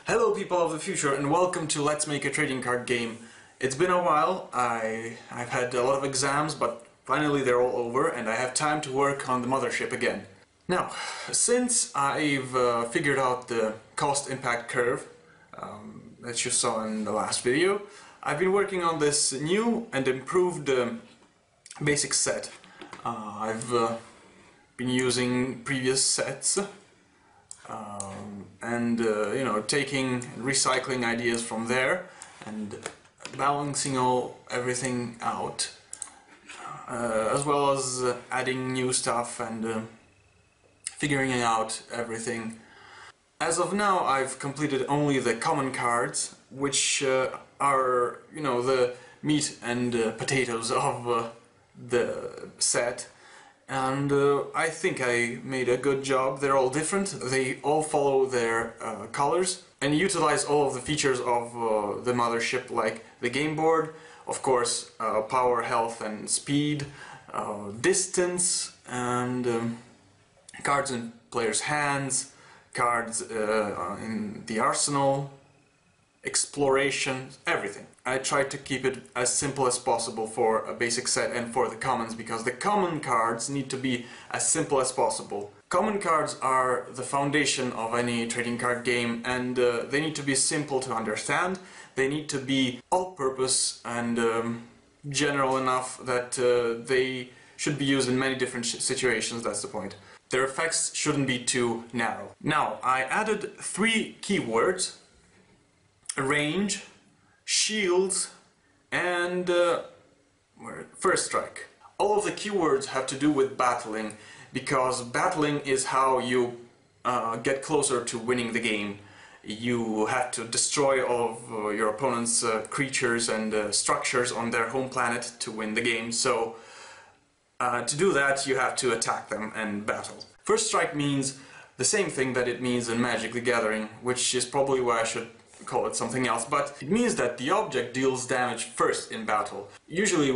Hello people of the future and welcome to Let's Make a Trading Card Game. It's been a while, I've had a lot of exams, but finally they're all over and I have time to work on the mothership again. Now, since I've figured out the cost impact curve that you saw in the last video, I've been working on this new and improved basic set. I've been using previous sets and you know, taking and recycling ideas from there and balancing everything out, as well as adding new stuff and figuring out everything. As of now, I've completed only the common cards, which are, you know, the meat and potatoes of the set. And I think I made a good job. They're all different, they all follow their colors and utilize all of the features of the mothership, like the game board, of course, power, health and speed, distance, and cards in players' hands, cards in the arsenal, exploration, everything. I tried to keep it as simple as possible for a basic set and for the commons, because the common cards need to be as simple as possible. Common cards are the foundation of any trading card game, and they need to be simple to understand. They need to be all-purpose and general enough that they should be used in many different situations. That's the point. Their effects shouldn't be too narrow. Now, I added 3 keywords: range, shields, and first strike. All of the keywords have to do with battling, because battling is how you get closer to winning the game. You have to destroy all of your opponent's creatures and structures on their home planet to win the game, so to do that you have to attack them and battle. First strike means the same thing that it means in Magic the Gathering, which is probably why I should call it something else, but it means that the object deals damage first in battle. Usually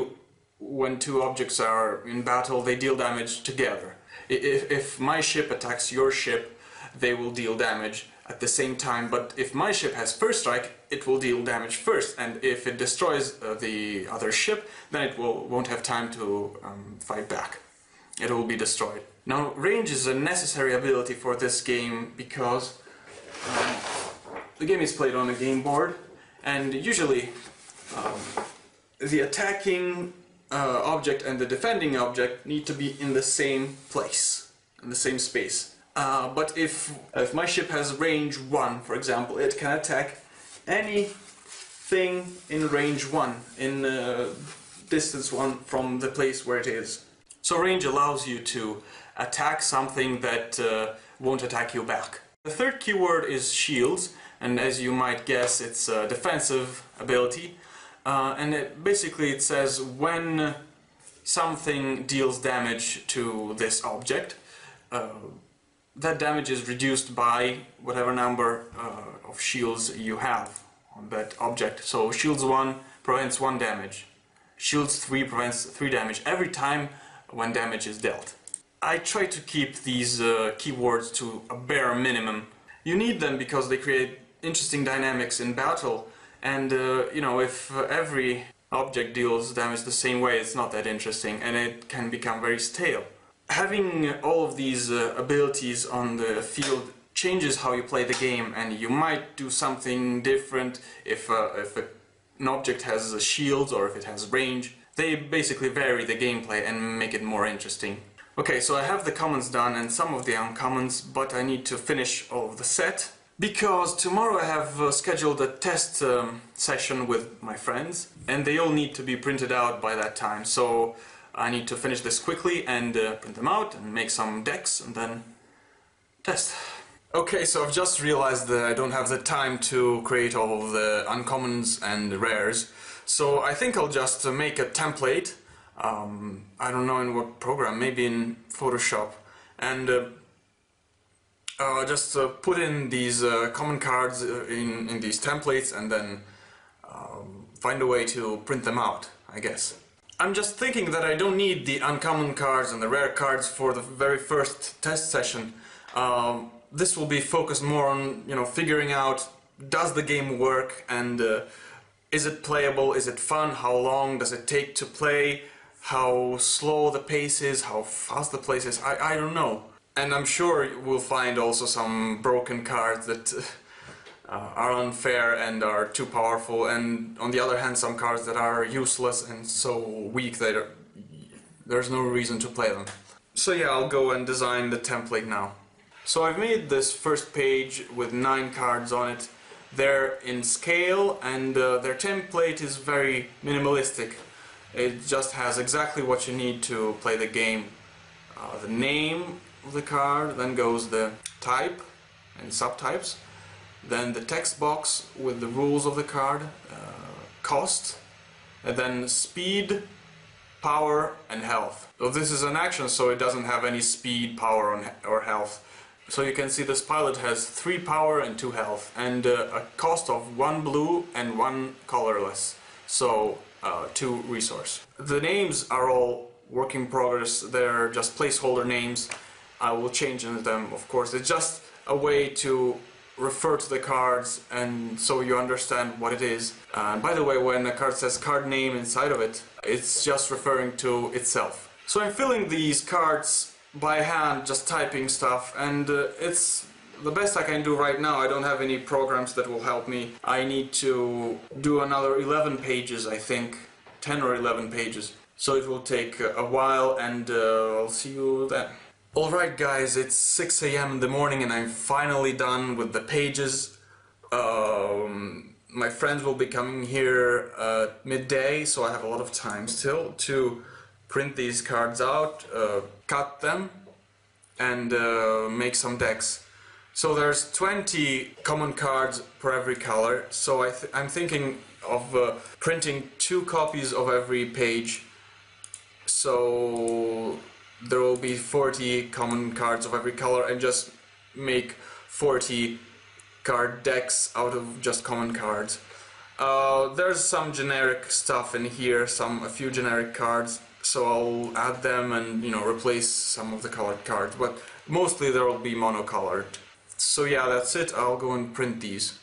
when 2 objects are in battle, they deal damage together. If my ship attacks your ship, they will deal damage at the same time, but if my ship has first strike, it will deal damage first, and if it destroys the other ship, then it won't have time to fight back. It will be destroyed. Now, range is a necessary ability for this game because the game is played on a game board, and usually the attacking object and the defending object need to be in the same place, in the same space. But if my ship has range 1, for example, it can attack anything in range 1, in distance 1 from the place where it is. So range allows you to attack something that won't attack you back. The third keyword is shields, and as you might guess, it's a defensive ability. And basically it says when something deals damage to this object, that damage is reduced by whatever number of shields you have on that object. So shields 1 prevents 1 damage, shields 3 prevents 3 damage every time when damage is dealt. I try to keep these keywords to a bare minimum. You need them because they create interesting dynamics in battle, and you know, if every object deals damage the same way, it's not that interesting and it can become very stale. Having all of these abilities on the field changes how you play the game, and you might do something different if an object has shields or if it has range. They basically vary the gameplay and make it more interesting. Okay, so I have the commons done and some of the uncommons, but I need to finish all of the set, because tomorrow I have scheduled a test session with my friends, and they all need to be printed out by that time, so I need to finish this quickly and print them out and make some decks and then test. Okay, so I've just realized that I don't have the time to create all of the uncommons and rares, so I think I'll just make a template. I don't know in what program, maybe in Photoshop, and just put in these common cards in these templates and then find a way to print them out, I guess. I'm just thinking that I don't need the uncommon cards and the rare cards for the very first test session. This will be focused more on, figuring out does the game work, and is it playable, is it fun, how long does it take to play, how slow the pace is, how fast the pace is, I don't know. And I'm sure we'll find also some broken cards that are unfair and are too powerful, and on the other hand some cards that are useless and so weak that there's no reason to play them. So yeah, I'll go and design the template now. So I've made this first page with 9 cards on it. They're in scale, and their template is very minimalistic. It just has exactly what you need to play the game. The name of the card, then goes the type and subtypes, then the text box with the rules of the card, cost, and then speed, power and health. So this is an action, so it doesn't have any speed, power or health. So you can see this pilot has 3 power and 2 health, and a cost of 1 blue and 1 colorless, so 2 resource. The names are all work in progress, they're just placeholder names. I will change them, of course. It's just a way to refer to the cards and so you understand what it is. And by the way, when a card says card name inside of it, it's just referring to itself. So I'm filling these cards by hand, just typing stuff, and it's the best I can do right now. I don't have any programs that will help me. I need to do another 11 pages, I think, 10 or 11 pages. So it will take a while, and I'll see you then. Alright guys, it's 6 AM in the morning and I'm finally done with the pages. My friends will be coming here at midday, so I have a lot of time still to print these cards out, cut them, and make some decks. So there's 20 common cards per every color, so I'm thinking of printing 2 copies of every page. So there will be 40 common cards of every color, and just make 40 card decks out of just common cards. There's some generic stuff in here, a few generic cards, so I'll add them and, you know, replace some of the colored cards, but mostly there will be monocolored. So yeah, that's it. I'll go and print these.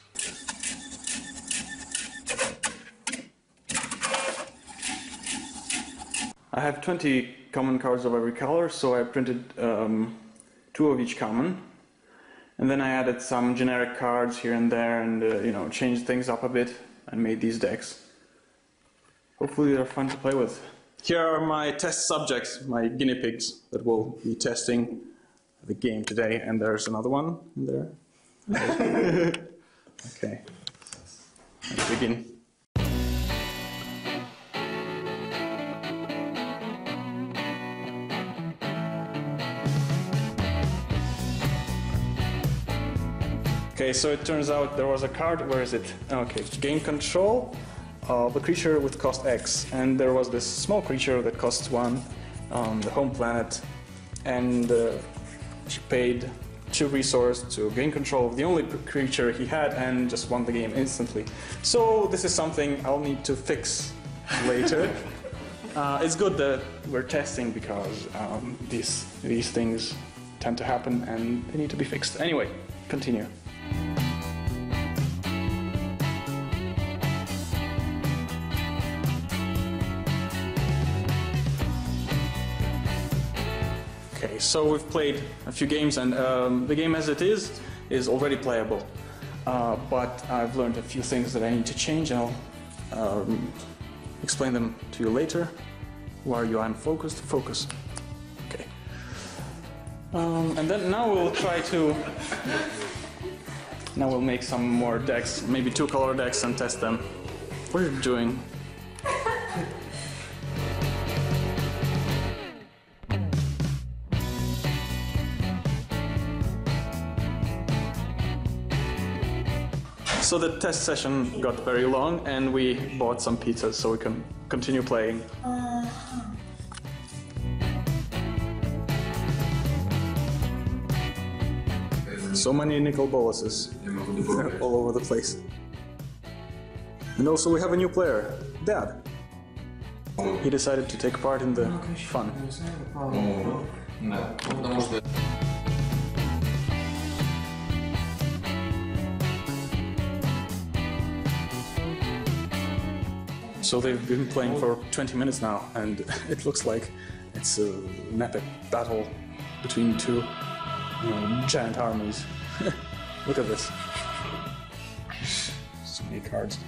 I have 20 common cards of every color, so I printed 2 of each common, and then I added some generic cards here and there, and you know, changed things up a bit and made these decks. Hopefully they're fun to play with. Here are my test subjects, my guinea pigs that will be testing the game today, and there's another one in there. Okay, let's begin. Okay, so it turns out there was a card, where is it? Okay, gain control of a creature with cost X, and there was this small creature that costs 1 on the home planet, and she paid 2 resource to gain control of the only creature he had and just won the game instantly. So this is something I'll need to fix later. It's good that we're testing because these things tend to happen and they need to be fixed. Anyway, continue. Okay, so we've played a few games, and the game as it is already playable. But I've learned a few things that I need to change, and I'll explain them to you later. Where are you unfocused? Focus. Okay. And then now we'll try to... Now we'll make some more decks, maybe 2 color decks, and test them. What are you doing? So the test session got very long, and we bought some pizzas so we can continue playing. So many nickel boluses all over the place. And also we have a new player, Dad. He decided to take part in the fun. So they've been playing for 20 minutes now, and it looks like it's an epic battle between two giant armies. Look at this. So many cards.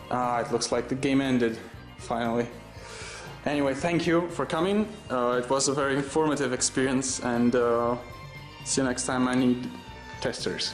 It looks like the game ended, finally. Anyway, thank you for coming. It was a very informative experience, and see you next time. I need testers.